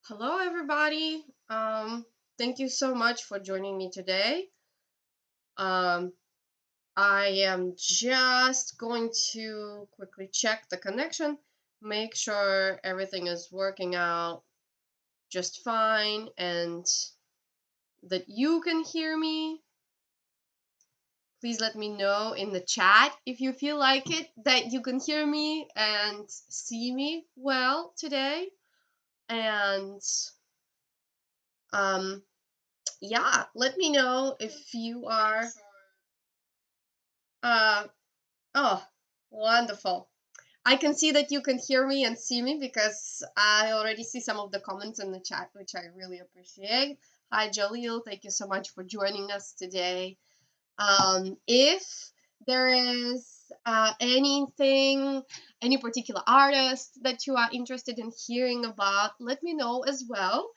Hello, everybody. Thank you so much for joining me today. Um, I am just going to quickly check the connection, make sure everything is working out just fine, and that you can hear me. Please let me know in the chat if you feel like it, that you can hear me and see me well today. And um, yeah, let me know if you are. Uh, oh, wonderful. I can see that you can hear me and see me because I already see some of the comments in the chat, which I really appreciate. Hi, Jaleel. Thank you so much for joining us today. If there is anything, any particular artist that you are interested in hearing about, let me know as well.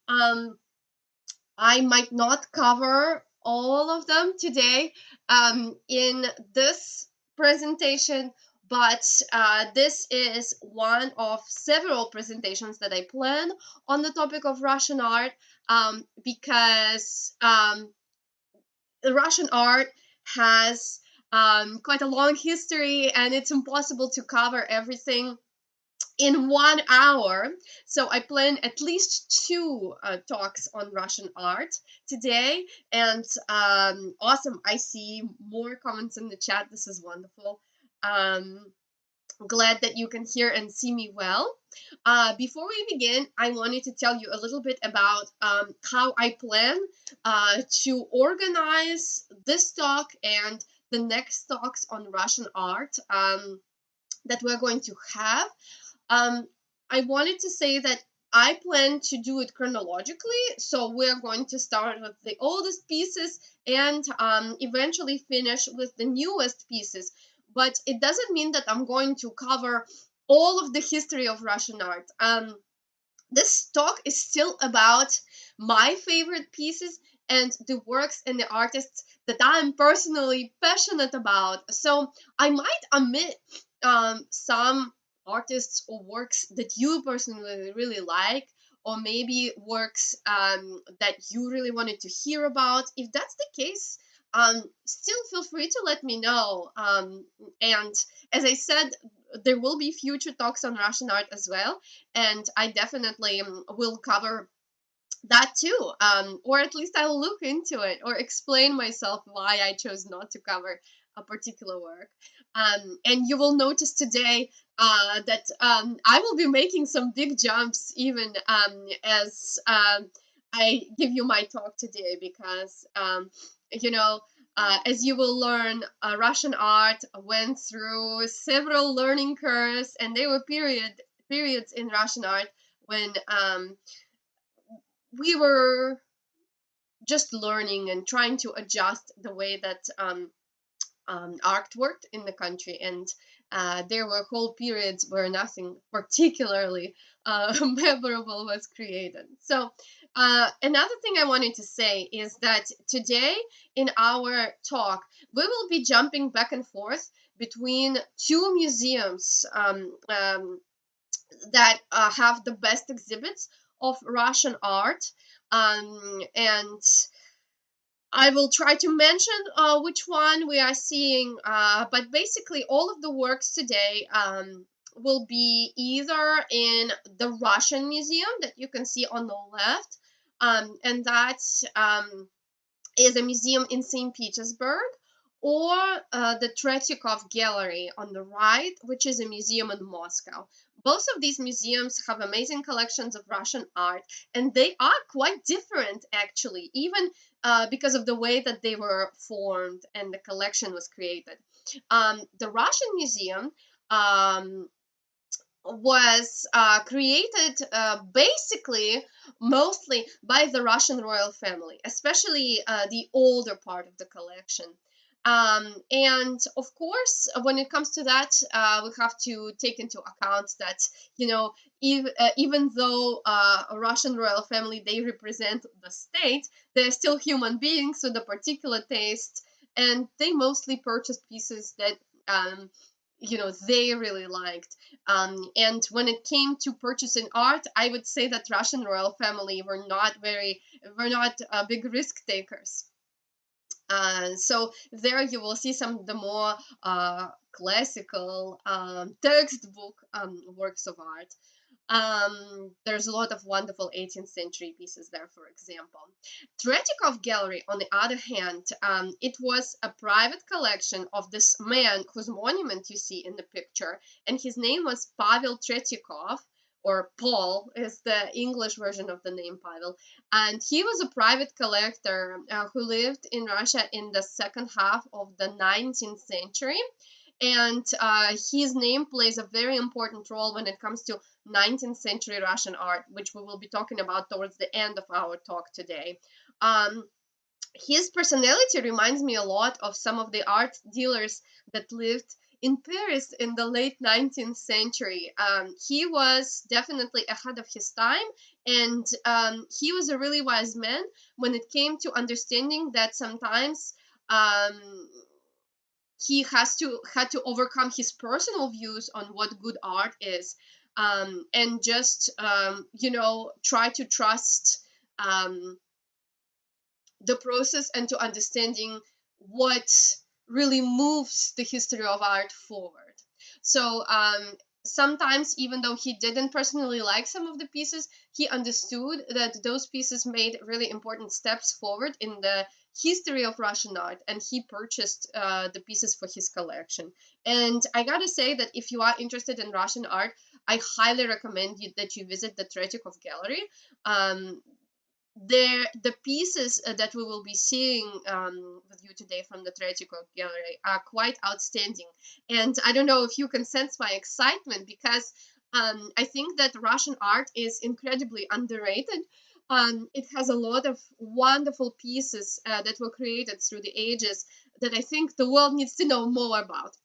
Um, I might not cover all of them today in this presentation, but this is one of several presentations that I plan on the topic of Russian art because the Russian art has quite a long history and it's impossible to cover everything in 1 hour. So I plan at least two talks on Russian art today. And awesome, I see more comments in the chat. This is wonderful. Glad that you can hear and see me well. Before we begin, I wanted to tell you a little bit about how I plan to organize this talk and the next talks on Russian art that we're going to have. I wanted to say that I plan to do it chronologically, so we're going to start with the oldest pieces and eventually finish with the newest pieces. But it doesn't mean that I'm going to cover all of the history of Russian art. This talk is still about my favorite pieces and the works and the artists that I'm personally passionate about. So I might omit some artists or works that you personally really like, or maybe works that you really wanted to hear about. If that's the case, still feel free to let me know. And as I said, there will be future talks on Russian art as well, and I definitely will cover that too, or at least I'll look into it or explain myself why I chose not to cover a particular work. And you will notice today that I will be making some big jumps even as I give you my talk today because you know. As you will learn, Russian art went through several learning curves, and there were periods in Russian art when we were just learning and trying to adjust the way that art worked in the country. And there were whole periods where nothing particularly memorable was created. So another thing I wanted to say is that today in our talk, we will be jumping back and forth between two museums that have the best exhibits of Russian art. And I will try to mention which one we are seeing, but basically all of the works today will be either in the Russian Museum that you can see on the left, and that is a museum in St. Petersburg, or the Tretyakov Gallery on the right, which is a museum in Moscow. Both of these museums have amazing collections of Russian art, and they are quite different actually, even because of the way that they were formed and the collection was created. The Russian Museum was created basically mostly by the Russian royal family, especially the older part of the collection. And of course, when it comes to that, we have to take into account that, even though a Russian royal family, they represent the state, they're still human beings with a particular taste, and they mostly purchase pieces that they really liked. And when it came to purchasing art, I would say that Russian royal family were not big risk takers. So there you will see some of the more classical textbook works of art. There's a lot of wonderful 18th century pieces there, for example. Tretyakov Gallery, on the other hand, it was a private collection of this man whose monument you see in the picture, and his name was Pavel Tretyakov, or Paul is the English version of the name Pavel, and he was a private collector who lived in Russia in the second half of the 19th century. And his name plays a very important role when it comes to 19th century Russian art, which we will be talking about towards the end of our talk today. His personality reminds me a lot of some of the art dealers that lived in Paris in the late 19th century. He was definitely ahead of his time, and he was a really wise man when it came to understanding that sometimes he had to overcome his personal views on what good art is, and just try to trust the process and to understanding what really moves the history of art forward. So sometimes, even though he didn't personally like some of the pieces, he understood that those pieces made really important steps forward in the history of Russian art, and he purchased the pieces for his collection. And I gotta say that if you are interested in Russian art, I highly recommend that you visit the Tretyakov Gallery. The pieces that we will be seeing with you today from the Tretyakov Gallery are quite outstanding. And I don't know if you can sense my excitement, because I think that Russian art is incredibly underrated. It has a lot of wonderful pieces that were created through the ages that I think the world needs to know more about.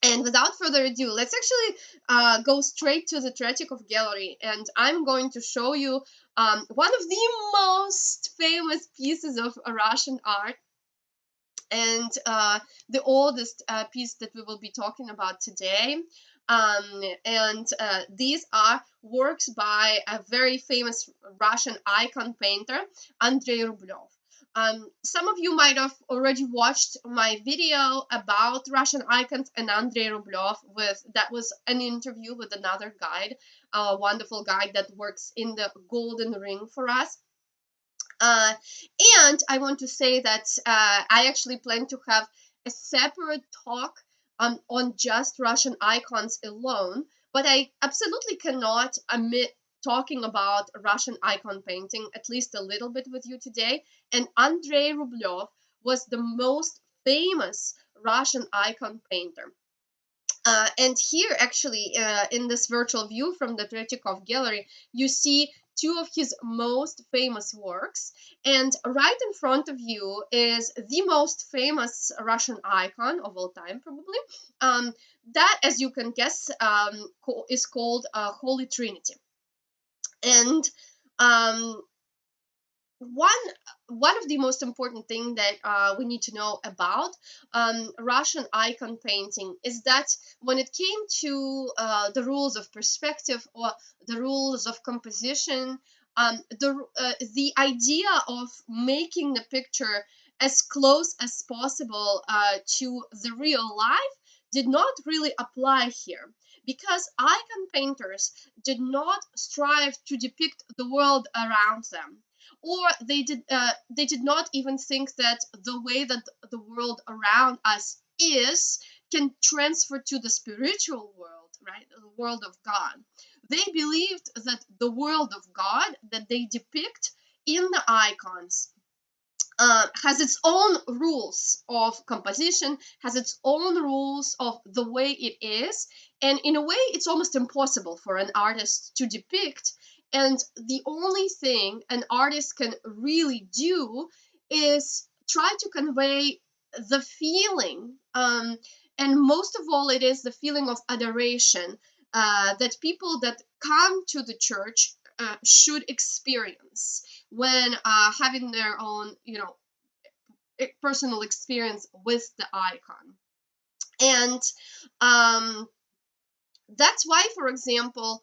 And without further ado, let's actually go straight to the Tretyakov Gallery, and I'm going to show you one of the most famous pieces of Russian art, and the oldest piece that we will be talking about today. And these are works by a very famous Russian icon painter, Andrei Rublev. Some of you might have already watched my video about Russian icons and Andrei Rublev. That was an interview with another guide, a wonderful guide that works in the Golden Ring for us. And I want to say that I actually plan to have a separate talk on just Russian icons alone, but I absolutely cannot omit talking about Russian icon painting at least a little bit with you today. And Andrei Rublev was the most famous Russian icon painter. And here, actually, in this virtual view from the Tretyakov Gallery, you see two of his most famous works. And right in front of you is the most famous Russian icon of all time, probably. That, as you can guess, is called Holy Trinity. And um, one of the most important thing that we need to know about Russian icon painting is that when it came to the rules of perspective or the rules of composition, the idea of making the picture as close as possible to the real life did not really apply here, because icon painters did not strive to depict the world around them, or they did not even think that the way that the world around us is can transfer to the spiritual world, right, the world of God. They believed that the world of God that they depict in the icons has its own rules of composition, has its own rules of the way it is, and in a way it's almost impossible for an artist to depict. And the only thing an artist can really do is try to convey the feeling, and most of all, it is the feeling of adoration that people that come to the church should experience when having their own, personal experience with the icon. And that's why, for example,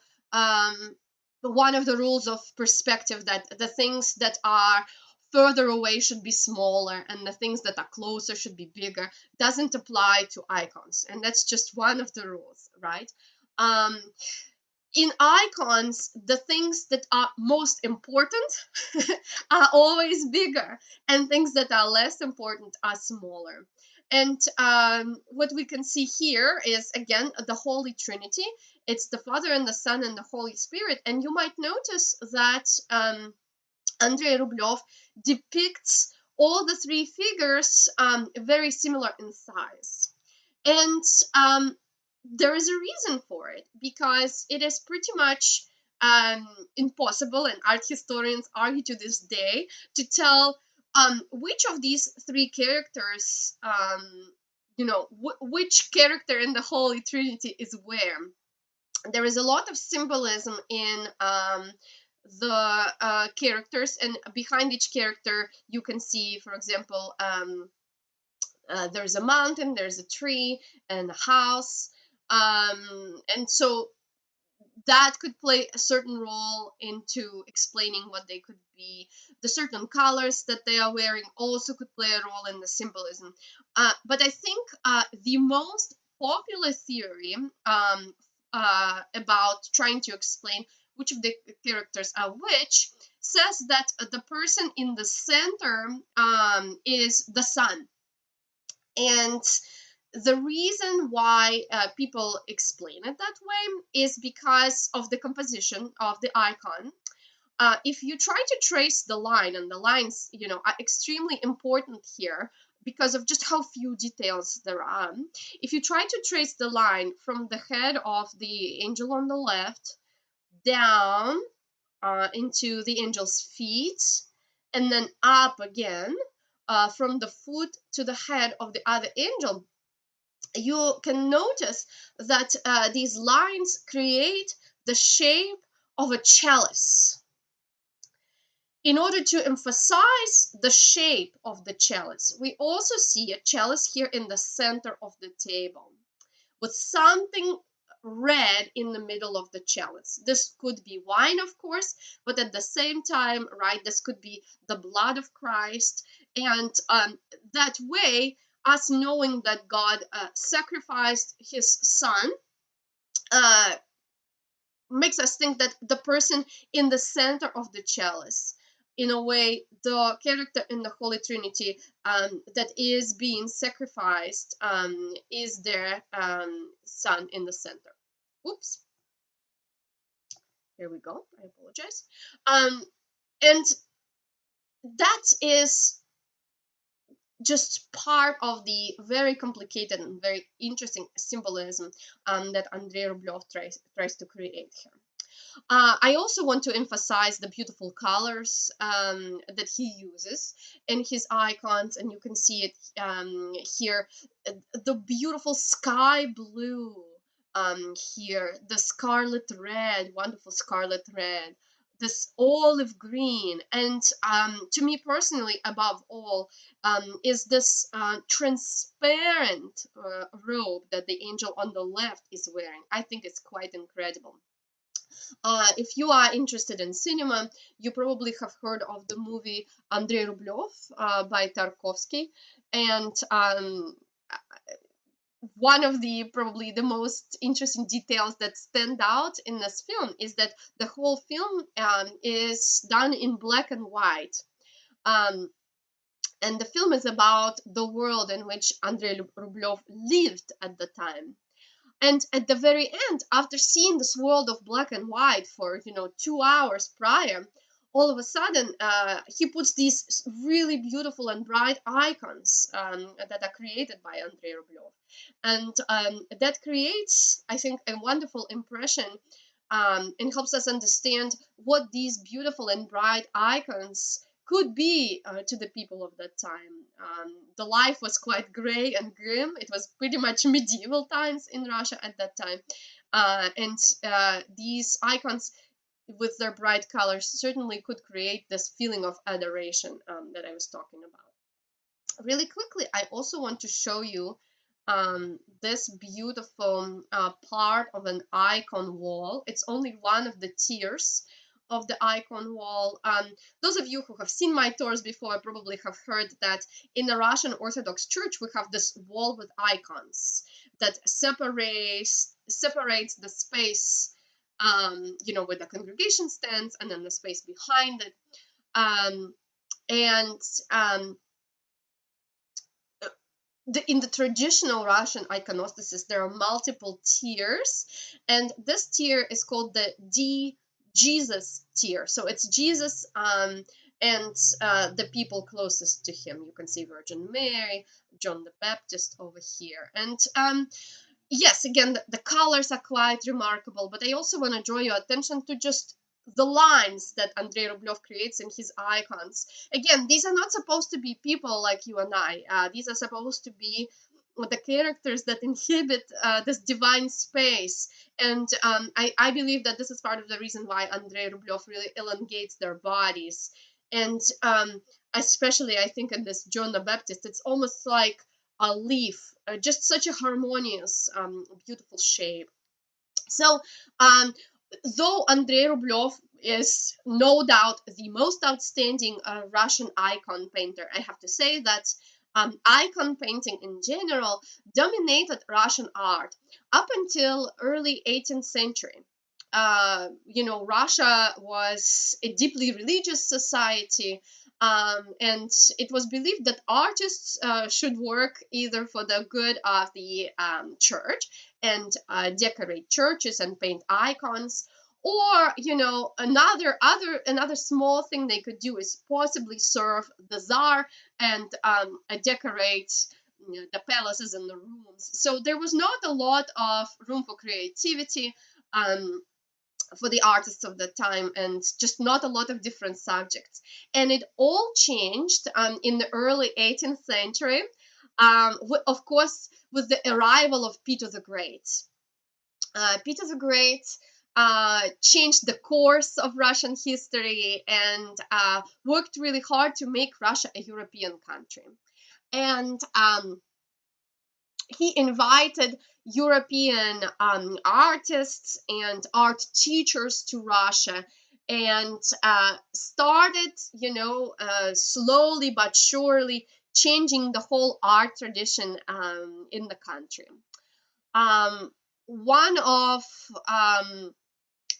one of the rules of perspective, that the things that are further away should be smaller and the things that are closer should be bigger, doesn't apply to icons. And that's just one of the rules, right? um, in icons, the things that are most important are always bigger, and things that are less important are smaller. And what we can see here is, again, the Holy Trinity. It's the Father and the Son and the Holy Spirit. And you might notice that Andrei Rublev depicts all the three figures very similar in size. And there is a reason for it, because it is pretty much impossible, and art historians argue to this day, to tell which of these three characters, which character in the Holy Trinity is where. There is a lot of symbolism in the characters, and behind each character you can see, for example, there's a mountain, there's a tree, and a house. And so that could play a certain role into explaining what they could be. The certain colors that they are wearing also could play a role in the symbolism. But I think the most popular theory about trying to explain which of the characters are which says that the person in the center is the sun. And the reason why people explain it that way is because of the composition of the icon. If you try to trace the line, and the lines, are extremely important here because of just how few details there are. If you try to trace the line from the head of the angel on the left down into the angel's feet, and then up again from the foot to the head of the other angel, you can notice that these lines create the shape of a chalice. In order to emphasize the shape of the chalice, we also see a chalice here in the center of the table with something red in the middle of the chalice. This could be wine, of course, but at the same time, right, this could be the blood of Christ. And that way, us knowing that God sacrificed his son makes us think that the person in the center of the chalice, in a way, the character in the Holy Trinity that is being sacrificed is their son in the center. Oops. Here we go. I apologize. And that is just part of the very complicated and very interesting symbolism that Andrei Rublev tries to create here. I also want to emphasize the beautiful colors that he uses in his icons, and you can see it here. The beautiful sky blue here, the scarlet red, wonderful scarlet red, this olive green, and to me personally, above all, is this transparent robe that the angel on the left is wearing. I think it's quite incredible. If you are interested in cinema, you probably have heard of the movie Andrei Rublev by Tarkovsky, and one of the probably the most interesting details that stand out in this film is that the whole film is done in black and white. And the film is about the world in which Andrei Rublev lived at the time. And at the very end, after seeing this world of black and white for 2 hours prior, all of a sudden he puts these really beautiful and bright icons that are created by Andrei Rublev, and that creates, I think, a wonderful impression and helps us understand what these beautiful and bright icons could be to the people of that time. The life was quite gray and grim. It was pretty much medieval times in Russia at that time. And these icons, with their bright colors, certainly could create this feeling of adoration that I was talking about. Really quickly, I also want to show you this beautiful part of an icon wall. It's only one of the tiers of the icon wall. Those of you who have seen my tours before probably have heard that in the Russian Orthodox Church we have this wall with icons that separates the space, you know, where the congregation stands, and then the space behind it. And in the traditional Russian iconostasis, there are multiple tiers, and this tier is called the Jesus tier. So it's Jesus and the people closest to him. You can see Virgin Mary, John the Baptist over here, and yes, again, the colors are quite remarkable, but I also want to draw your attention to just the lines that Andrei Rublev creates in his icons. Again, these are not supposed to be people like you and I. These are supposed to be the characters that inhabit this divine space. And I believe that this is part of the reason why Andrei Rublev really elongates their bodies. And especially, I think, in this John the Baptist, it's almost like a leaf, just such a harmonious, beautiful shape. So, though Andrei Rublev is no doubt the most outstanding Russian icon painter, I have to say that icon painting in general dominated Russian art up until early 18th century. You know, Russia was a deeply religious society, and it was believed that artists should work either for the good of the church and decorate churches and paint icons, or you know, another small thing they could do is possibly serve the czar and decorate, you know, the palaces and the rooms. So there was not a lot of room for creativity for the artists of the time, and just not a lot of different subjects. And it all changed in the early 18th century, of course, with the arrival of Peter the Great. Peter the Great changed the course of Russian history and worked really hard to make Russia a European country. And he invited European artists and art teachers to Russia, and started, you know, slowly but surely changing the whole art tradition in the country. One of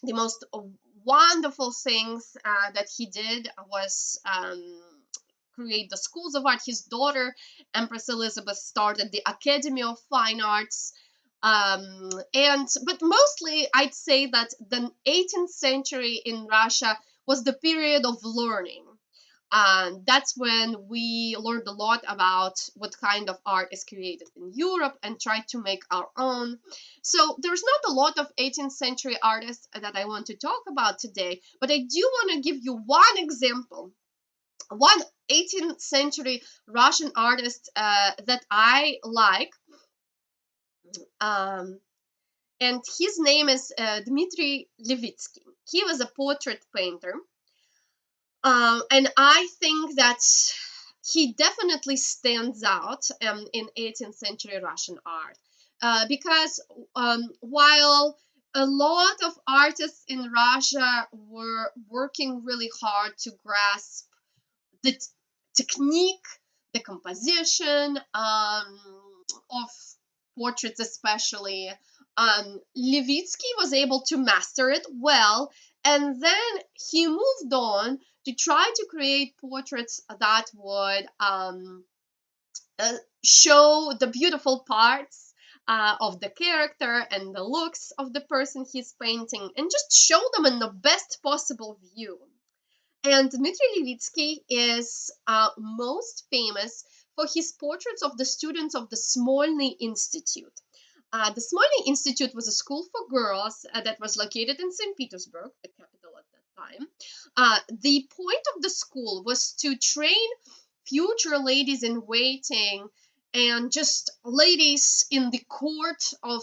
the most wonderful things that he did was create the schools of art. His daughter, Empress Elizabeth, started the Academy of Fine Arts. But mostly I'd say that the 18th century in Russia was the period of learning. That's when we learned a lot about what kind of art is created in Europe and tried to make our own. So there's not a lot of 18th century artists that I want to talk about today, but I do want to give you one example, one 18th century Russian artist that I like, and his name is Dmitry Levitsky. He was a portrait painter, and I think that he definitely stands out in 18th century Russian art, because while a lot of artists in Russia were working really hard to grasp the technique, the composition of portraits, especially, Levitsky was able to master it well, and then he moved on to try to create portraits that would show the beautiful parts of the character and the looks of the person he's painting, and just show them in the best possible view. And Dmitry Levitsky is most famous for his portraits of the students of the Smolny Institute. The Smolny Institute was a school for girls that was located in St. Petersburg, the capital at that time. The point of the school was to train future ladies in waiting and just ladies in the court of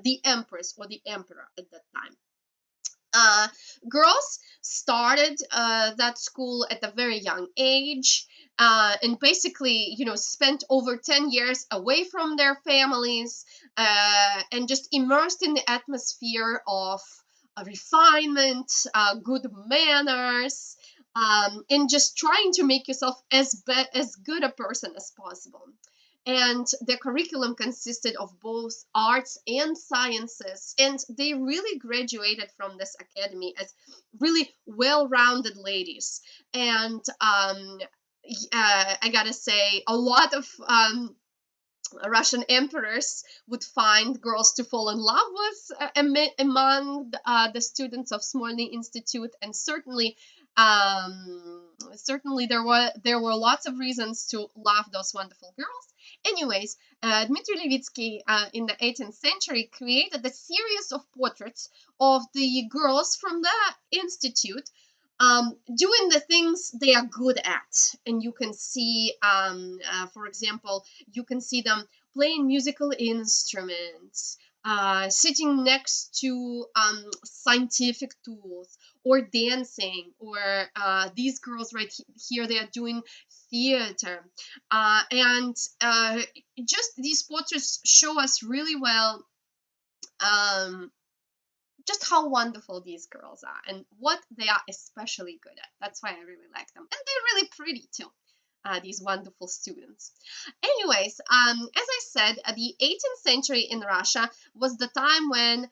the empress or the emperor at that time. Girls started that school at a very young age, and basically, spent over 10 years away from their families, and just immersed in the atmosphere of refinement, good manners, and just trying to make yourself as good a person as possible. And the curriculum consisted of both arts and sciences, and they really graduated from this academy as really well-rounded ladies. And I gotta say, a lot of Russian emperors would find girls to fall in love with among the students of Smolny Institute, and certainly there were lots of reasons to love those wonderful girls. Anyways, Dmitry Levitsky in the 18th century created a series of portraits of the girls from the institute, doing the things they are good at. And you can see, for example, you can see them playing musical instruments, sitting next to scientific tools, or dancing, or these girls right here, they are doing theater. And just these portraits show us really well just how wonderful these girls are and what they are especially good at. That's why I really like them. And they're really pretty too, these wonderful students. Anyways, as I said, the 18th century in Russia was the time when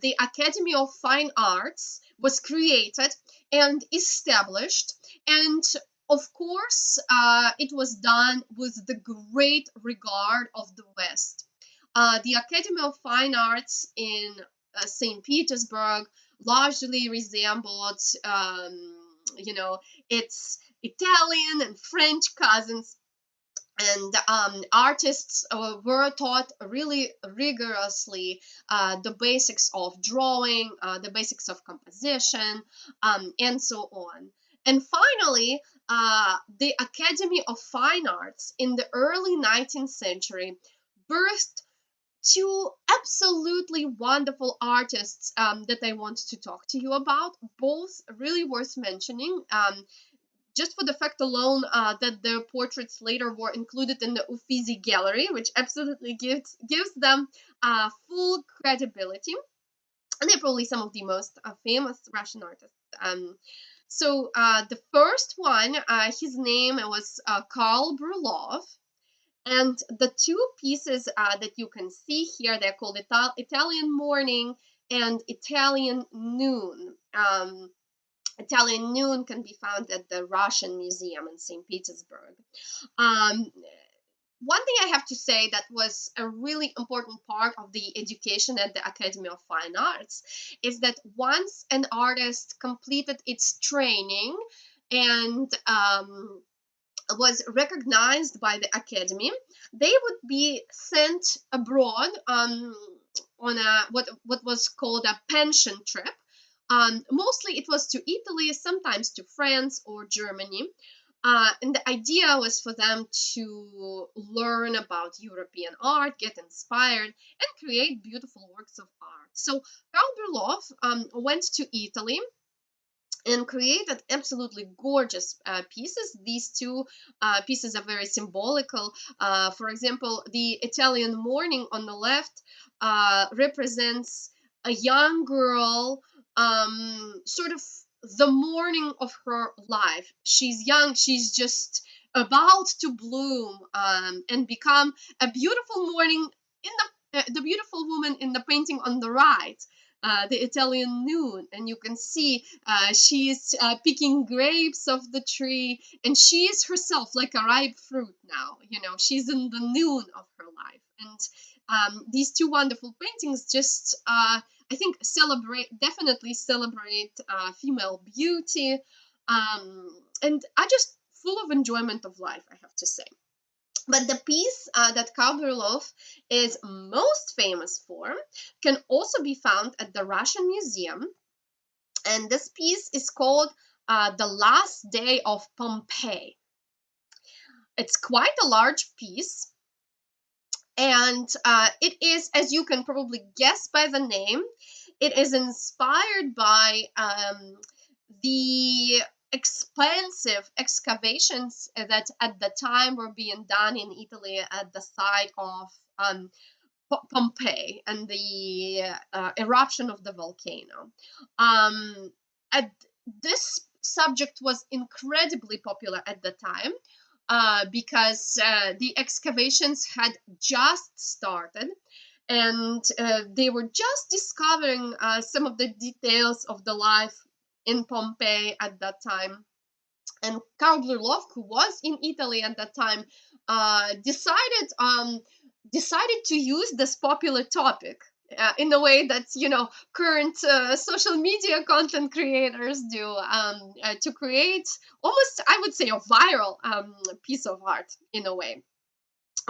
the Academy of Fine Arts was created and established. And of course, it was done with the great regard of the West. The Academy of Fine Arts in St. Petersburg largely resembled, its Italian and French cousins, and artists were taught really rigorously the basics of drawing, the basics of composition, and so on. And finally, the Academy of Fine Arts in the early 19th century birthed two absolutely wonderful artists that I want to talk to you about, both really worth mentioning. Just for the fact alone that their portraits later were included in the Uffizi Gallery, which absolutely gives them full credibility. And they're probably some of the most famous Russian artists. So the first one, his name was Karl Brulov. And the two pieces that you can see here, they're called Italian Morning and Italian Noon. Italian Noon can be found at the Russian Museum in St. Petersburg. One thing I have to say that was a really important part of the education at the Academy of Fine Arts is that once an artist completed its training and was recognized by the Academy, they would be sent abroad on what was called a pension trip. Mostly it was to Italy, sometimes to France or Germany. And the idea was for them to learn about European art, get inspired, and create beautiful works of art. So Karl Brulov went to Italy and created absolutely gorgeous pieces. These two pieces are very symbolical. For example, the Italian Morning on the left represents a young girl, sort of the morning of her life. She's young, she's just about to bloom and become a beautiful morning in the beautiful woman in the painting on the right. The Italian Noon, and you can see she's picking grapes off the tree, and she is herself like a ripe fruit now. She's in the noon of her life. And these two wonderful paintings just, I think, definitely celebrate female beauty, and are just full of enjoyment of life, I have to say. But the piece that Karl Brulov is most famous for can also be found at the Russian Museum. And this piece is called The Last Day of Pompeii. It's quite a large piece. And it is, as you can probably guess by the name, it is inspired by the expensive excavations that at the time were being done in Italy at the site of Pompeii and the eruption of the volcano. Um, at, this subject was incredibly popular at the time because the excavations had just started, and they were just discovering some of the details of the life in Pompeii at that time. And Karl Brylov, who was in Italy at that time, decided to use this popular topic in a way that current social media content creators do, to create almost, I would say, a viral piece of art in a way.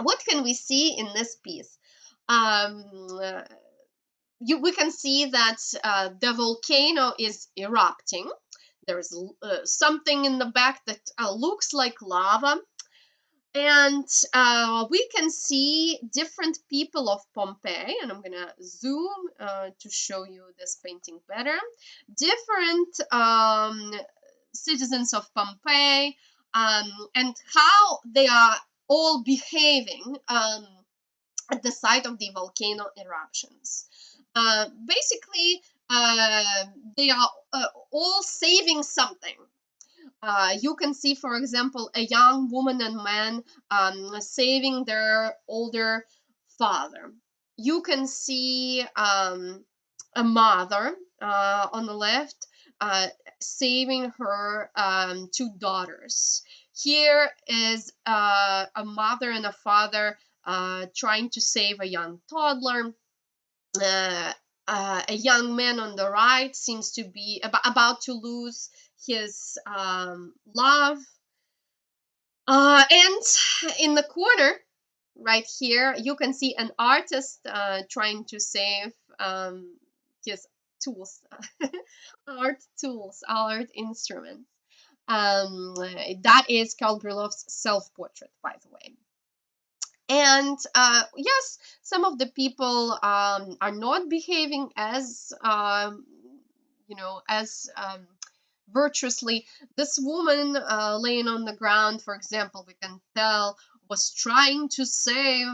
What can we see in this piece? Um, uh, we can see that the volcano is erupting. There's something in the back that looks like lava. And we can see different people of Pompeii, and I'm gonna zoom to show you this painting better. Different citizens of Pompeii, and how they are all behaving at the site of the volcano eruptions. Basically, they are all saving something. You can see, for example, a young woman and man saving their older father. You can see a mother on the left saving her two daughters. Here is a mother and a father trying to save a young toddler. uh, a young man on the right seems to be about to lose his love. And in the corner, right here, you can see an artist trying to save his tools, art tools, art instruments. That is Karl Brylov's self-portrait, by the way. And yes, some of the people are not behaving as virtuously. This woman laying on the ground, for example, we can tell was trying to save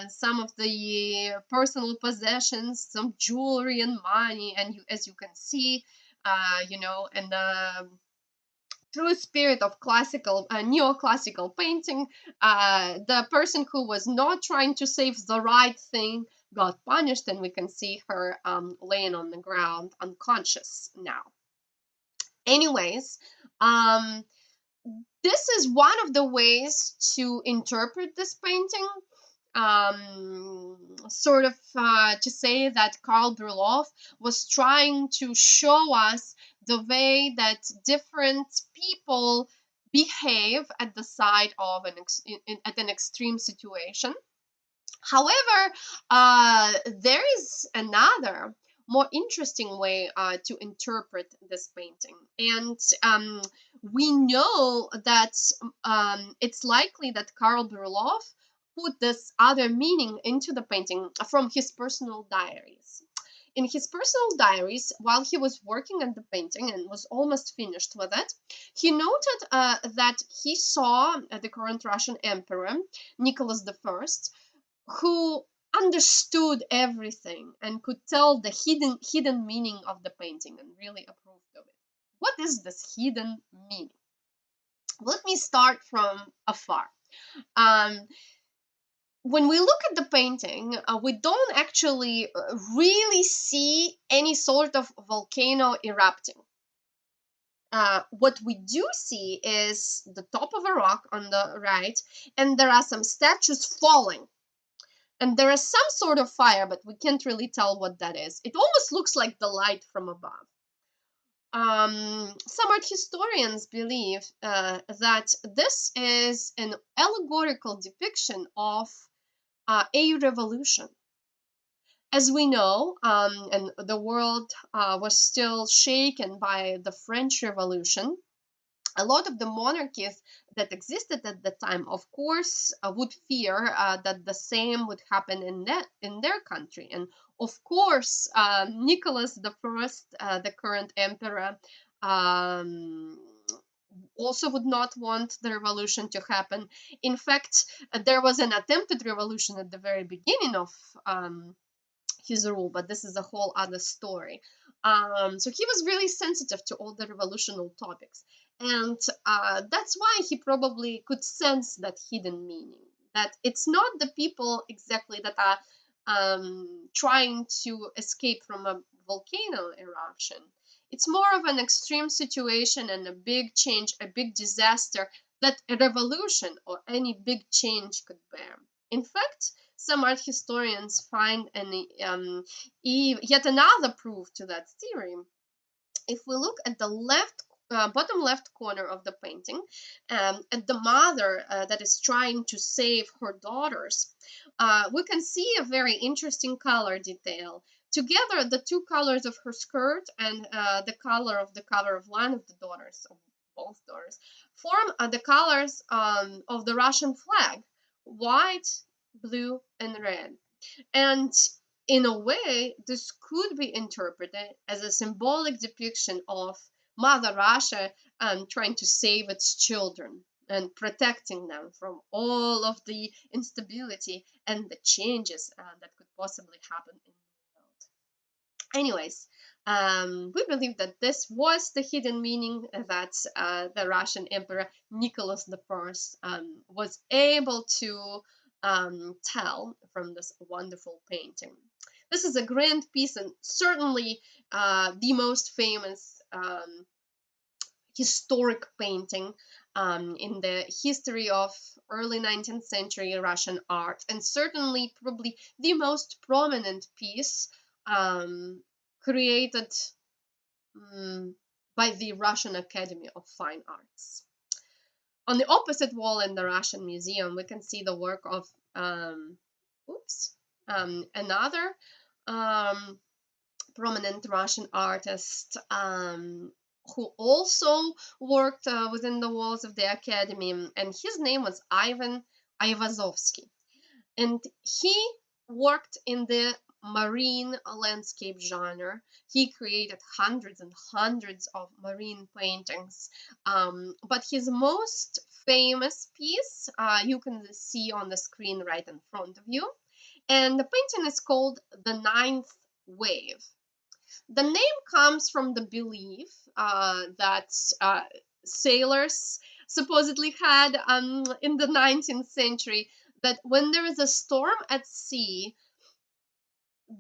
some of the personal possessions, some jewelry and money. And as you can see, and the true spirit of classical neoclassical painting, the person who was not trying to save the right thing got punished, and we can see her laying on the ground unconscious now. Anyways, um, this is one of the ways to interpret this painting. Sort of to say that Karl Brylov was trying to show us the way that different people behave at the side of at an extreme situation. However, there is another more interesting way to interpret this painting, and we know that it's likely that Karl Brylov put this other meaning into the painting from his personal diaries. In his personal diaries, while he was working on the painting and was almost finished with it, he noted that he saw the current Russian emperor, Nicholas I, who understood everything and could tell the hidden meaning of the painting and really approved of it. What is this hidden meaning? Let me start from afar. Um, when we look at the painting, we don't actually really see any sort of volcano erupting. What we do see is the top of a rock on the right, and there are some statues falling. And there is some sort of fire, but we can't really tell what that is. It almost looks like the light from above. Some art historians believe that this is an allegorical depiction of a revolution. As we know, and the world was still shaken by the French Revolution, a lot of the monarchies that existed at the time, of course, would fear that the same would happen in their country. And of course, Nicholas I, the current emperor, also would not want the revolution to happen. In fact, there was an attempted revolution at the very beginning of his rule, but this is a whole other story. So he was really sensitive to all the revolutionary topics, and that's why he probably could sense that hidden meaning, that it's not the people exactly that are trying to escape from a volcano eruption. It's more of an extreme situation and a big change, a big disaster that a revolution or any big change could bear. In fact, some art historians find yet another proof to that theory. If we look at the bottom left corner of the painting, at the mother that is trying to save her daughters, we can see a very interesting color detail. Together, the two colors of her skirt and the color of the cover of one of the daughters, of both daughters, form the colors of the Russian flag: white, blue, and red. And in a way, this could be interpreted as a symbolic depiction of Mother Russia trying to save its children and protecting them from all of the instability and the changes that could possibly happen in the world. Anyways, we believe that this was the hidden meaning that the Russian Emperor Nicholas I was able to tell from this wonderful painting. This is a grand piece and certainly the most famous historic painting in the history of early 19th century Russian art, and certainly probably the most prominent piece created by the Russian Academy of Fine Arts. On the opposite wall in the Russian Museum, we can see the work of another prominent Russian artist who also worked within the walls of the Academy, and his name was Ivan Aivazovsky. And he worked in the marine landscape genre. He created hundreds and hundreds of marine paintings, but his most famous piece you can see on the screen right in front of you, and the painting is called The Ninth Wave. The name comes from the belief that sailors supposedly had in the 19th century, that when there is a storm at sea,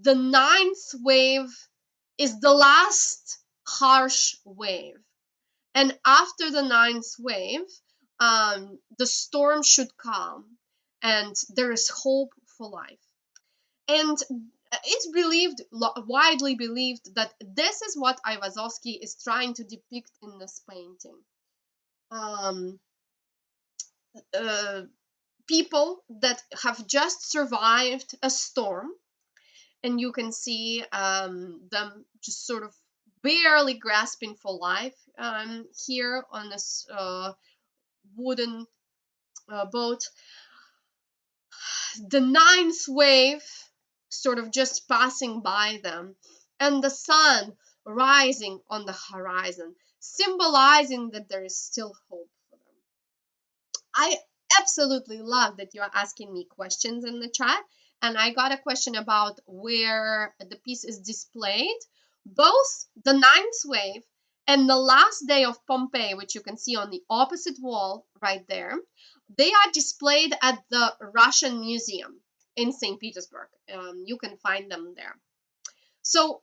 the ninth wave is the last harsh wave. And after the ninth wave, the storm should calm and there is hope for life. And it's widely believed that this is what Aivazovsky is trying to depict in this painting. People that have just survived a storm, and you can see them just sort of barely grasping for life here on this wooden boat. The ninth wave sort of just passing by them, and the sun rising on the horizon, symbolizing that there is still hope for them. I absolutely love that you are asking me questions in the chat, and I got a question about where the piece is displayed. Both the ninth wave and the last day of Pompeii, which you can see on the opposite wall right there, they are displayed at the Russian Museum in St. Petersburg. You can find them there. So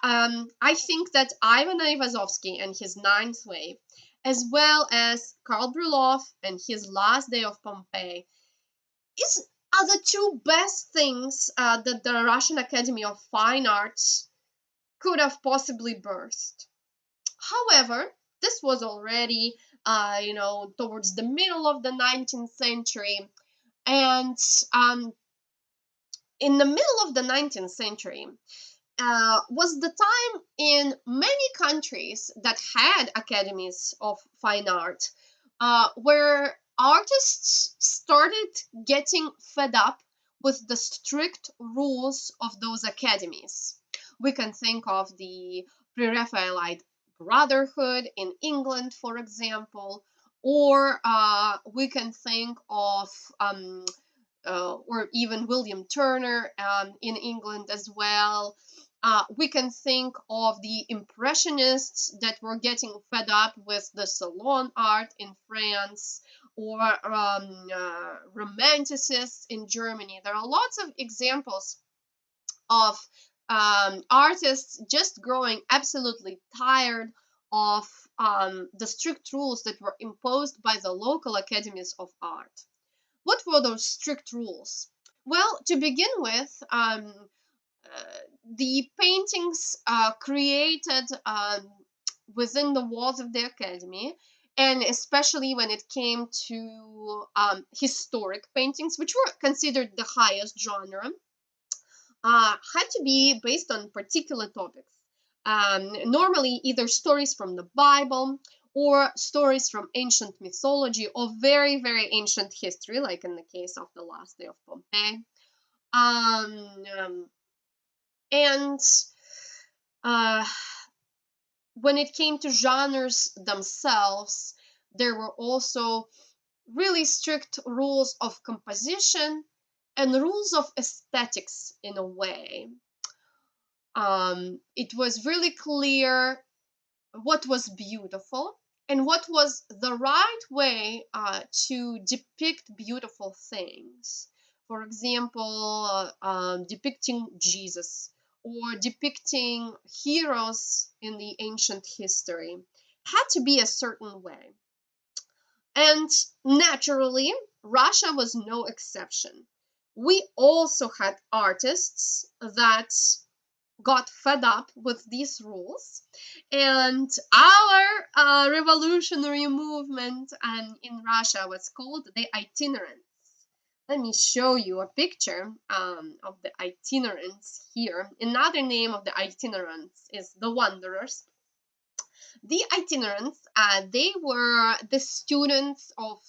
I think that Ivan Aivazovsky and his ninth wave, as well as Karl Brylov and his Last Day of Pompeii, are the two best things that the Russian Academy of Fine Arts could have possibly birthed. However, this was already, towards the middle of the 19th century, and in the middle of the 19th century was the time in many countries that had academies of fine art where artists started getting fed up with the strict rules of those academies. We can think of the pre-Raphaelite Brotherhood in England, for example, or we can think of or even William Turner in England as well. We can think of the Impressionists that were getting fed up with the salon art in France, or Romanticists in Germany. There are lots of examples of artists just growing absolutely tired of the strict rules that were imposed by the local academies of art. What were those strict rules? Well, to begin with, the paintings created within the walls of the academy, and especially when it came to historic paintings, which were considered the highest genre, had to be based on particular topics. Normally, either stories from the Bible or stories from ancient mythology or very, very ancient history, like in the case of the Last Day of Pompeii. And when it came to genres themselves, there were also really strict rules of composition and rules of aesthetics in a way. It was really clear what was beautiful and what was the right way to depict beautiful things. For example, depicting Jesus or depicting heroes in the ancient history had to be a certain way. And naturally, Russia was no exception. We also had artists that got fed up with these rules, and our revolutionary movement in Russia was called the itinerants. Let me show you a picture of the itinerants here. Another name of the itinerants is the wanderers. The itinerants, they were the students of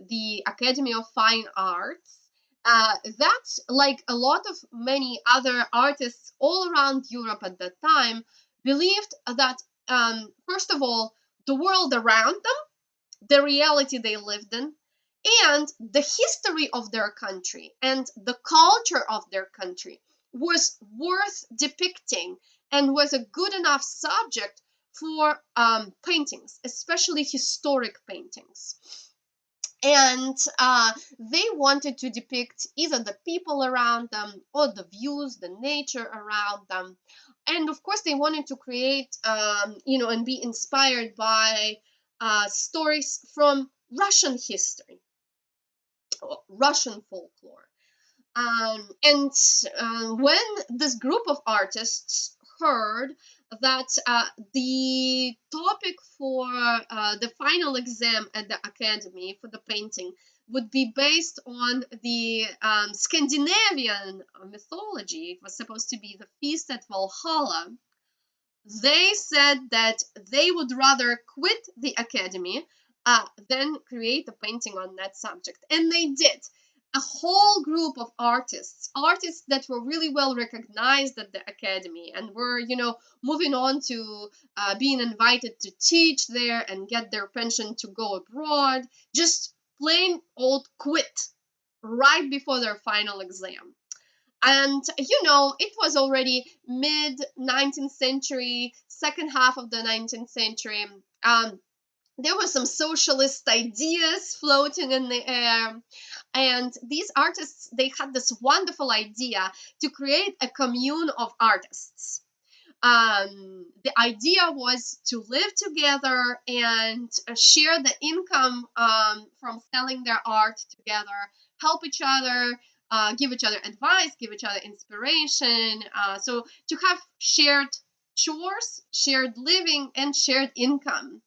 the Academy of Fine Arts. That, like a lot of many other artists all around Europe at that time, believed that, first of all, the world around them, the reality they lived in, and the history of their country and the culture of their country was worth depicting and was a good enough subject for paintings, especially historic paintings. And they wanted to depict either the people around them or the views, the nature around them. And of course, they wanted to create, and be inspired by stories from Russian history, Russian folklore. And when this group of artists heard that the topic for the final exam at the academy for the painting would be based on the Scandinavian mythology, it was supposed to be the feast at Valhalla, they said that they would rather quit the academy than create a painting on that subject. And they did. A whole group of artists that were really well recognized at the academy and were, moving on to being invited to teach there and get their pension to go abroad, just plain old quit right before their final exam. And it was already mid 19th century, second half of the 19th century. There were some socialist ideas floating in the air, and these artists, they had this wonderful idea to create a commune of artists. The idea was to live together and share the income from selling their art together, help each other, give each other advice, give each other inspiration. So to have shared chores, shared living, and shared income.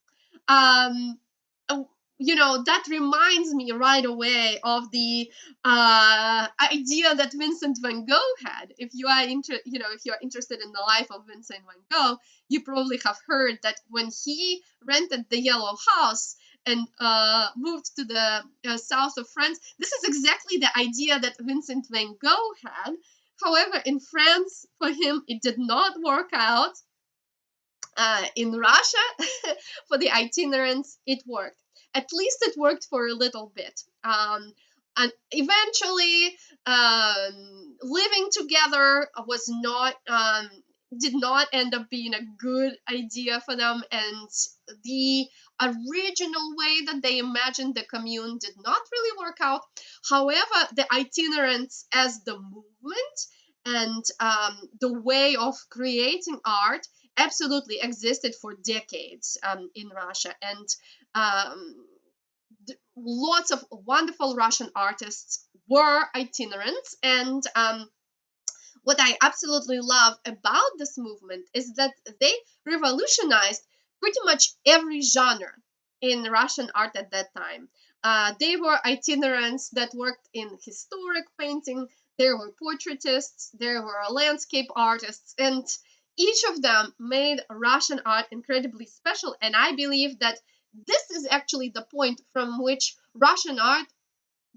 That reminds me right away of the idea that Vincent van Gogh had. If you are interested in the life of Vincent van Gogh, you probably have heard that when he rented the Yellow House and moved to the south of France, this is exactly the idea that Vincent van Gogh had. However, in France, for him, it did not work out. in Russia, for the itinerants, it worked. At least it worked for a little bit. And eventually, living together was not did not end up being a good idea for them, and the original way that they imagined the commune did not really work out. However, the itinerants as the movement and the way of creating art absolutely existed for decades in Russia, and lots of wonderful Russian artists were itinerants. And what I absolutely love about this movement is that they revolutionized pretty much every genre in Russian art at that time. They were itinerants that worked in historic painting, there were portraitists, there were landscape artists, and each of them made Russian art incredibly special. And I believe that this is actually the point from which Russian art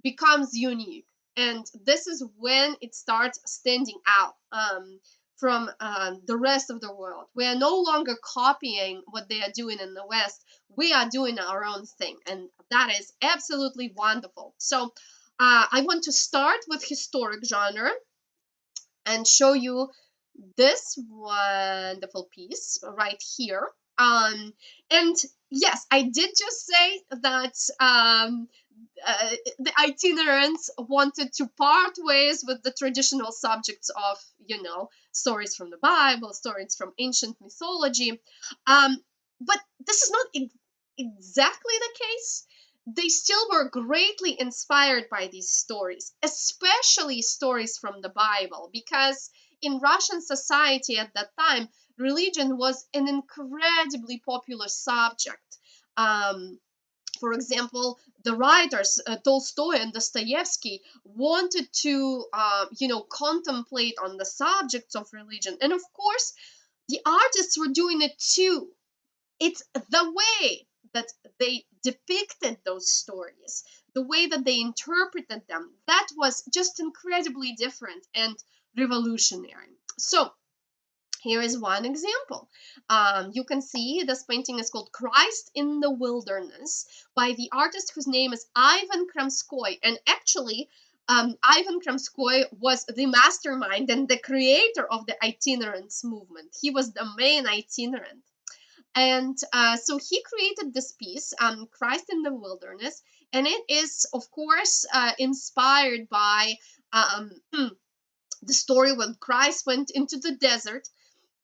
becomes unique, and this is when it starts standing out from the rest of the world. We are no longer copying what they are doing in the West. We are doing our own thing, and that is absolutely wonderful. So I want to start with historic genre and show you this wonderful piece right here. And yes, I did just say that the itinerants wanted to part ways with the traditional subjects of, stories from the Bible, stories from ancient mythology. But this is not exactly the case. They still were greatly inspired by these stories, especially stories from the Bible, because in Russian society at that time, religion was an incredibly popular subject. For example, the writers Tolstoy and Dostoevsky wanted to, contemplate on the subjects of religion, and of course, the artists were doing it too. It's the way that they depicted those stories, the way that they interpreted them, that was just incredibly different and revolutionary. So here is one example. You can see this painting is called Christ in the Wilderness by the artist whose name is Ivan Kramskoy. And actually, Ivan Kramskoy was the mastermind and the creator of the itinerants movement. He was the main itinerant. And so he created this piece, Christ in the Wilderness, and it is, of course, inspired by the story when Christ went into the desert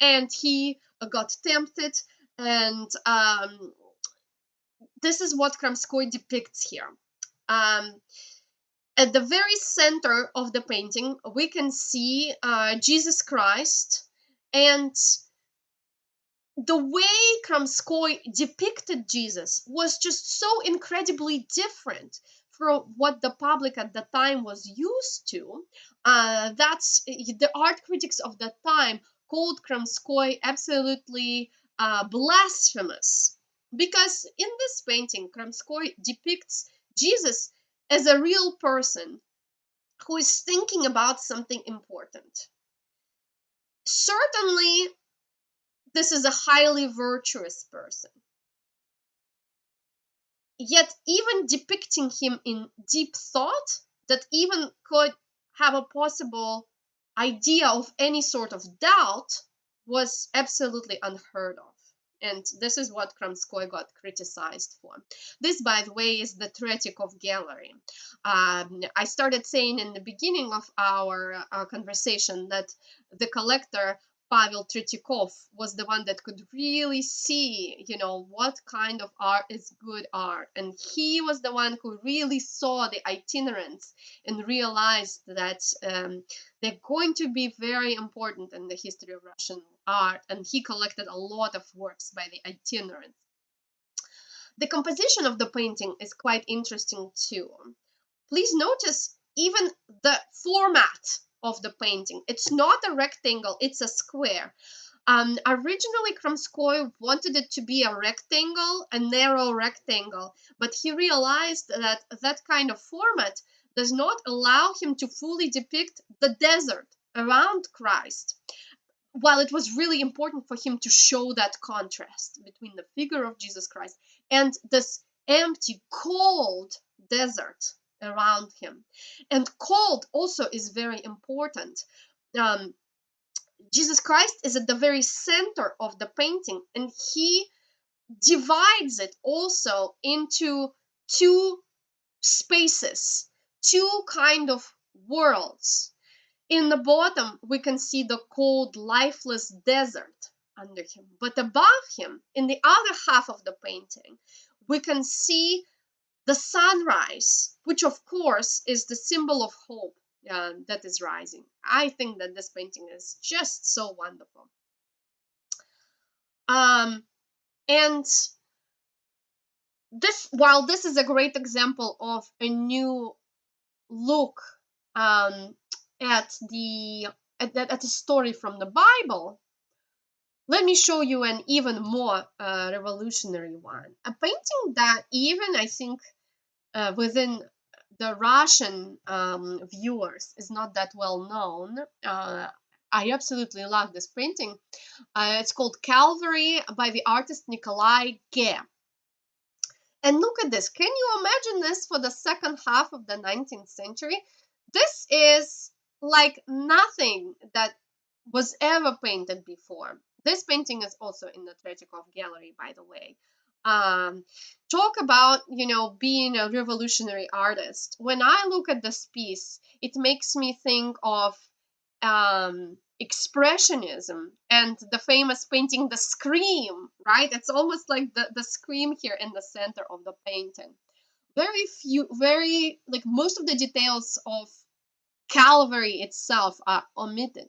and he got tempted, and this is what Kramskoy depicts here. At the very center of the painting, we can see Jesus Christ, and the way Kramskoy depicted Jesus was just so incredibly different from what the public at the time was used to. That's the art critics of the time called Kramskoy absolutely blasphemous, because in this painting, Kramskoy depicts Jesus as a real person who is thinking about something important. Certainly, this is a highly virtuous person. Yet, even depicting him in deep thought that even could have a possible idea of any sort of doubt was absolutely unheard of. And this is what Kramskoy got criticized for. This, by the way, is the Tretyakov gallery. I started saying in the beginning of our conversation that the collector Pavel Tretyakov was the one that could really see, what kind of art is good art. And he was the one who really saw the itinerants and realized that they're going to be very important in the history of Russian art. And he collected a lot of works by the itinerants. The composition of the painting is quite interesting too. Please notice even the format of the painting. It's not a rectangle, it's a square. Originally, Kramskoy wanted it to be a rectangle, a narrow rectangle, but he realized that that kind of format does not allow him to fully depict the desert around Christ. while it was really important for him to show that contrast between the figure of Jesus Christ and this empty, cold desert around him. And cold also is very important. Um, Jesus Christ is at the very center of the painting, and he divides it also into two spaces, two kind of worlds. In the bottom, we can see the cold, lifeless desert under him. But above him, in the other half of the painting, we can see the sunrise, which of course is the symbol of hope that is rising. I think that this painting is just so wonderful. And while this is a great example of a new look at the story from the Bible, let me show you an even more revolutionary one. A painting that even, I think, within the Russian viewers is not that well known. I absolutely love this painting. It's called Calvary by the artist Nikolai Ge. And look at this. Can you imagine this for the second half of the 19th century? This is like nothing that was ever painted before. This painting is also in the Tarakanova gallery, by the way. Talk about, being a revolutionary artist. When I look at this piece, it makes me think of expressionism and the famous painting The Scream, right? It's almost like the scream here in the center of the painting. Most of the details of Calvary itself are omitted.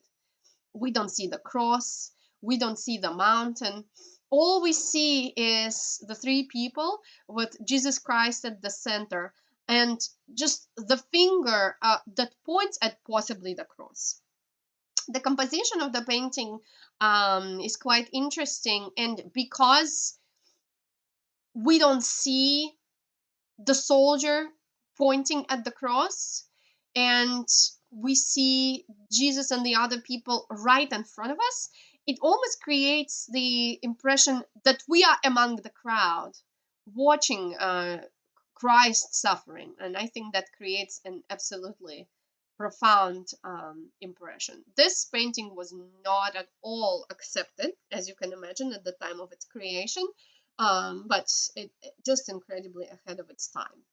We don't see the cross, we don't see the mountain. All we see is the three people with Jesus Christ at the center and just the finger that points at possibly the cross. The composition of the painting is quite interesting, and because we don't see the soldier pointing at the cross and we see Jesus and the other people right in front of us, it almost creates the impression that we are among the crowd watching Christ suffering, and I think that creates an absolutely profound impression. This painting was not at all accepted, as you can imagine, at the time of its creation, but it just incredibly ahead of its time.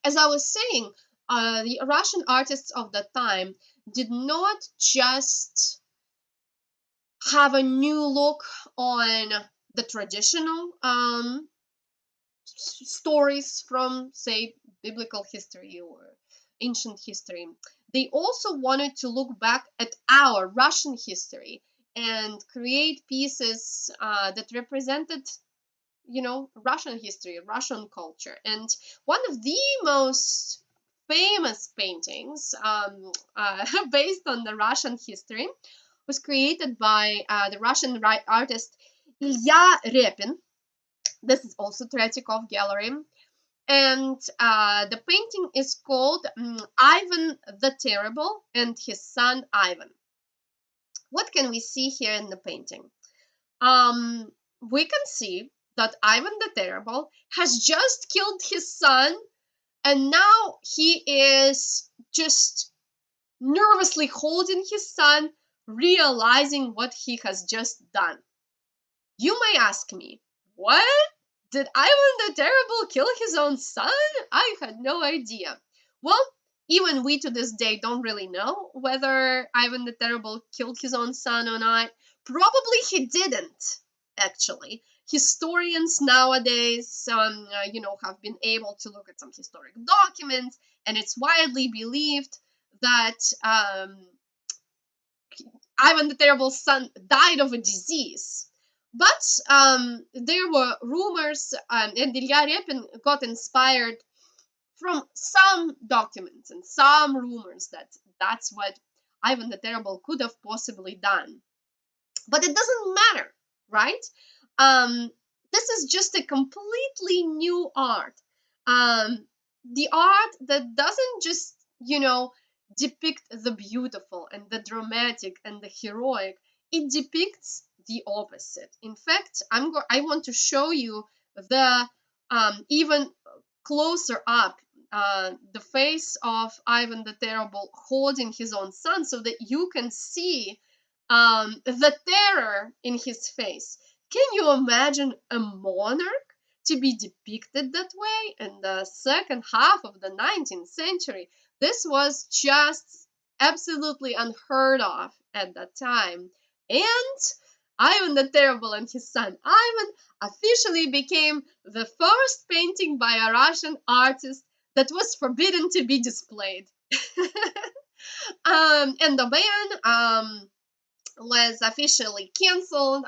As I was saying, the Russian artists of the time did not just have a new look on the traditional stories from, say, biblical history or ancient history. They also wanted to look back at our Russian history and create pieces that represented, Russian history, Russian culture. And one of the most famous paintings based on the Russian history was created by the Russian artist Ilya Repin. This is also Tarakanova gallery. And the painting is called Ivan the Terrible and his son Ivan. What can we see here in the painting? We can see that Ivan the Terrible has just killed his son, and now he is just nervously holding his son, realizing what he has just done. You may ask me, what? Did Ivan the Terrible kill his own son? I had no idea. Well, even we to this day don't really know whether Ivan the Terrible killed his own son or not. Probably he didn't, actually. Historians nowadays, have been able to look at some historic documents, and it's widely believed that Ivan the Terrible's son died of a disease. But there were rumors, and Ilya Repin got inspired from some documents and some rumors that that's what Ivan the Terrible could have possibly done. But it doesn't matter, right? This is just a completely new art. The art that doesn't just, depict the beautiful and the dramatic and the heroic. It depicts the opposite. In fact, I want to show you the even closer up the face of Ivan the Terrible holding his own son, so that you can see the terror in his face. Can you imagine a monarch to be depicted that way in the second half of the 19th century? This was just absolutely unheard of at that time. And Ivan the Terrible and his son Ivan officially became the first painting by a Russian artist that was forbidden to be displayed. And the ban was officially canceled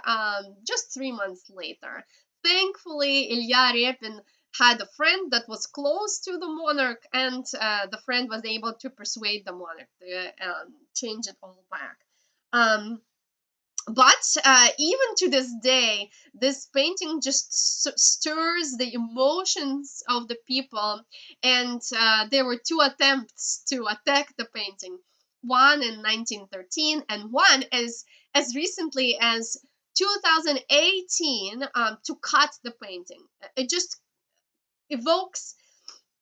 just 3 months later. Thankfully, Ilya Repin had a friend that was close to the monarch, and the friend was able to persuade the monarch to change it all back. But even to this day, this painting just stirs the emotions of the people, and there were two attempts to attack the painting, one in 1913 and one as recently as 2018, to cut the painting. It just evokes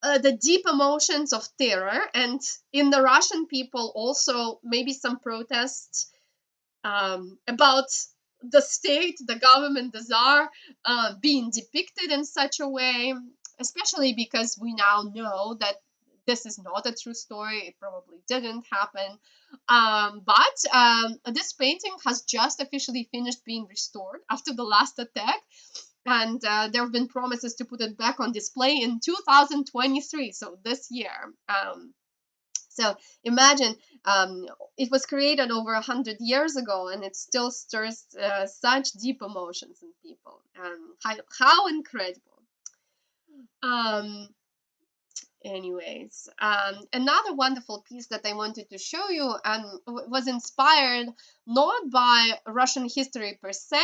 the deep emotions of terror, and in the Russian people also maybe some protests about the state, the government, the czar being depicted in such a way, especially because we now know that this is not a true story. It probably didn't happen. But this painting has just officially finished being restored after the last attack. And there have been promises to put it back on display in 2023, so this year. So imagine, it was created over 100 years ago, and it still stirs such deep emotions in people. How incredible! Um, Anyways, another wonderful piece that I wanted to show you was inspired not by Russian history per se,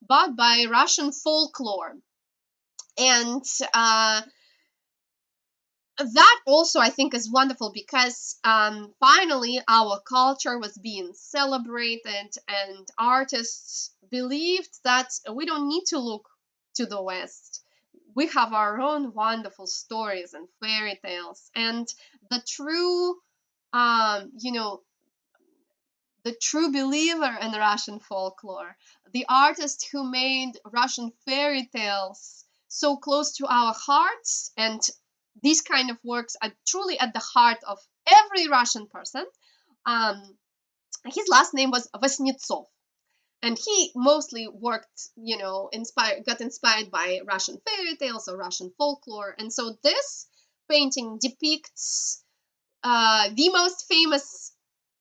but by Russian folklore. And that also I think is wonderful because finally our culture was being celebrated, and artists believed that we don't need to look to the West. We have our own wonderful stories and fairy tales, and the true, you know, the true believer in Russian folklore, the artist who made Russian fairy tales so close to our hearts, and these kind of works are truly at the heart of every Russian person. Um, his last name was Vasnetsov, and he mostly worked, got inspired by Russian fairy tales or Russian folklore. And so this painting depicts the most famous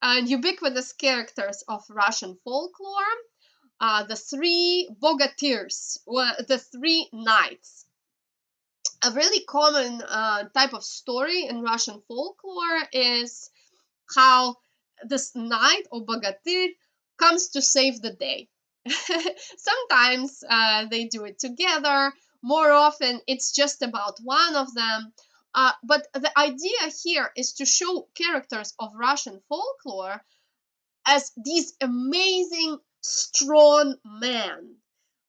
and ubiquitous characters of Russian folklore, the three bogatirs, the three knights. A really common type of story in Russian folklore is how this knight or bogatyr comes to save the day. Sometimes they do it together. More often, it's just about one of them. But the idea here is to show characters of Russian folklore as these amazing, strong men.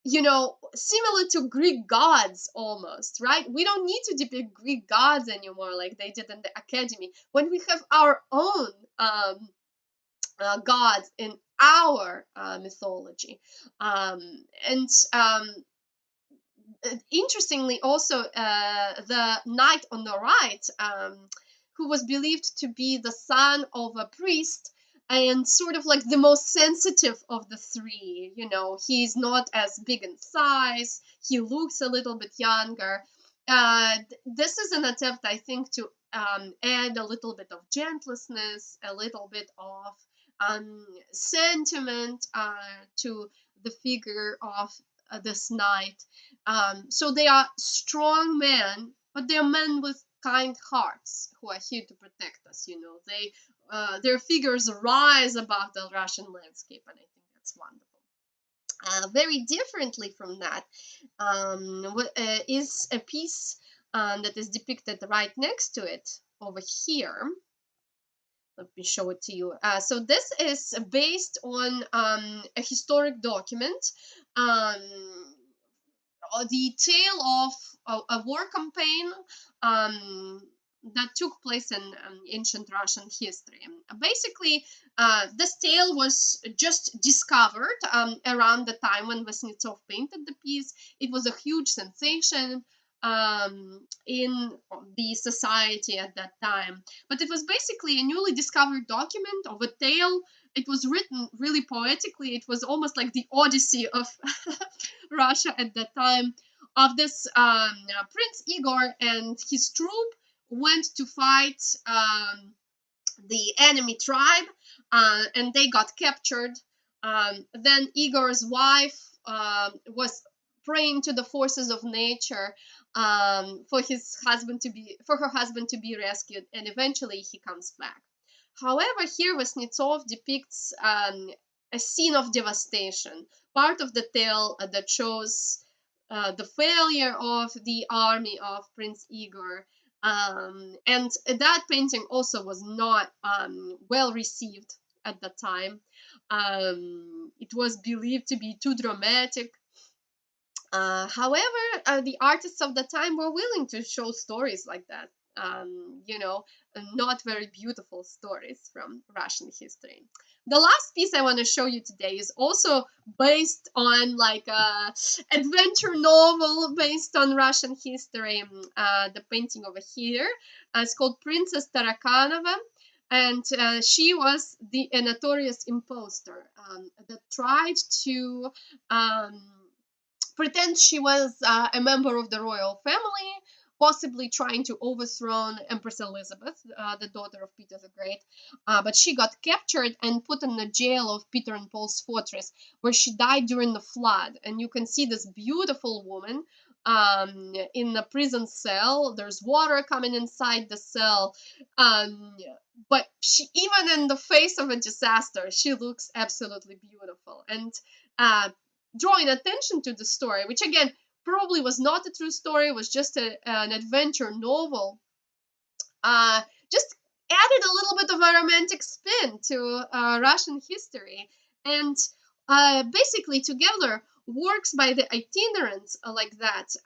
Similar to Greek gods almost, right? We don't need to depict Greek gods anymore like they did in the academy. When we have our own gods in our mythology. And Interestingly, also, the knight on the right, who was believed to be the son of a priest and sort of like the most sensitive of the three. He's not as big in size, he looks a little bit younger. This is an attempt, I think, to add a little bit of gentleness, a little bit of sentiment to the figure of this knight. So they are strong men, but they are men with kind hearts who are here to protect us. Their figures rise above the Russian landscape, and I think that's wonderful. Very differently from that is a piece that is depicted right next to it over here. Let me show it to you. So this is based on a historic document, um, the tale of a war campaign that took place in ancient Russian history. Basically, this tale was just discovered around the time when Kuznetsov painted the piece. It was a huge sensation in the society at that time. But it was basically a newly discovered document of a tale. It was written really poetically. It was almost like the Odyssey of Russia at that time, of this Prince Igor and his troop went to fight the enemy tribe, and they got captured. Then Igor's wife was praying to the forces of nature for her husband to be rescued, and eventually he comes back. However, here Kuznetsov depicts a scene of devastation, part of the tale that shows the failure of the army of Prince Igor. And that painting also was not well received at the time. It was believed to be too dramatic. However, the artists of the time were willing to show stories like that. Not very beautiful stories from Russian history. The last piece I want to show you today is also based on like a adventure novel based on Russian history. The painting over here, it's called Princess Tarakanova. And she was a notorious imposter that tried to pretend she was a member of the royal family, possibly trying to overthrow Empress Elizabeth, the daughter of Peter the Great. But she got captured and put in the jail of Peter and Paul's fortress, where she died during the flood. And you can see this beautiful woman in the prison cell. There's water coming inside the cell. But she, even in the face of a disaster, she looks absolutely beautiful. And drawing attention to the story, which again probably was not a true story, was just an adventure novel, just added a little bit of a romantic spin to Russian history. And basically together, works by the itinerants like that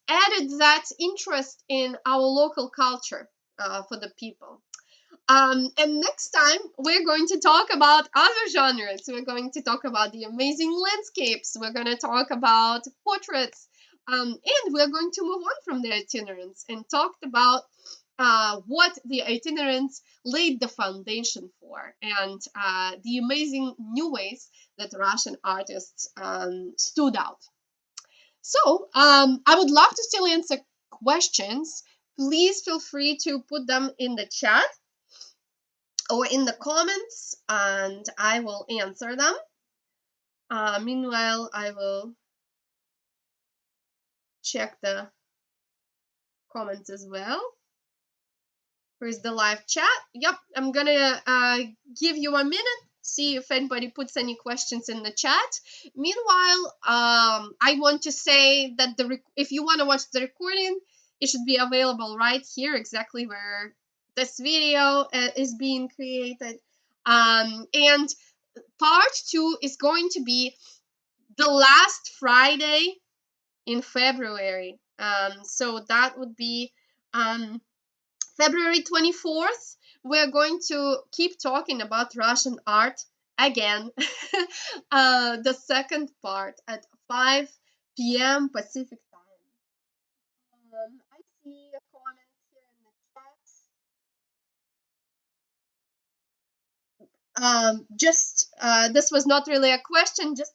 added that interest in our local culture for the people. And next time, we're going to talk about other genres. We're going to talk about the amazing landscapes. We're going to talk about portraits. And we're going to move on from the itinerants and talk about what the itinerants laid the foundation for, and the amazing new ways that Russian artists stood out. So I would love to still answer questions. Please feel free to put them in the chat or in the comments, and I will answer them. Meanwhile, I will check the comments as well. Here's the live chat. Yep, I'm gonna give you a minute, see if anybody puts any questions in the chat. Meanwhile, I want to say that if you want to watch the recording, it should be available right here, exactly where this video is being created. And part 2 is going to be the last Friday in February. So that would be February 24th. We're going to keep talking about Russian art again. The second part at 5 p.m. Pacific time. I see a comment here in the chat. This was not really a question, just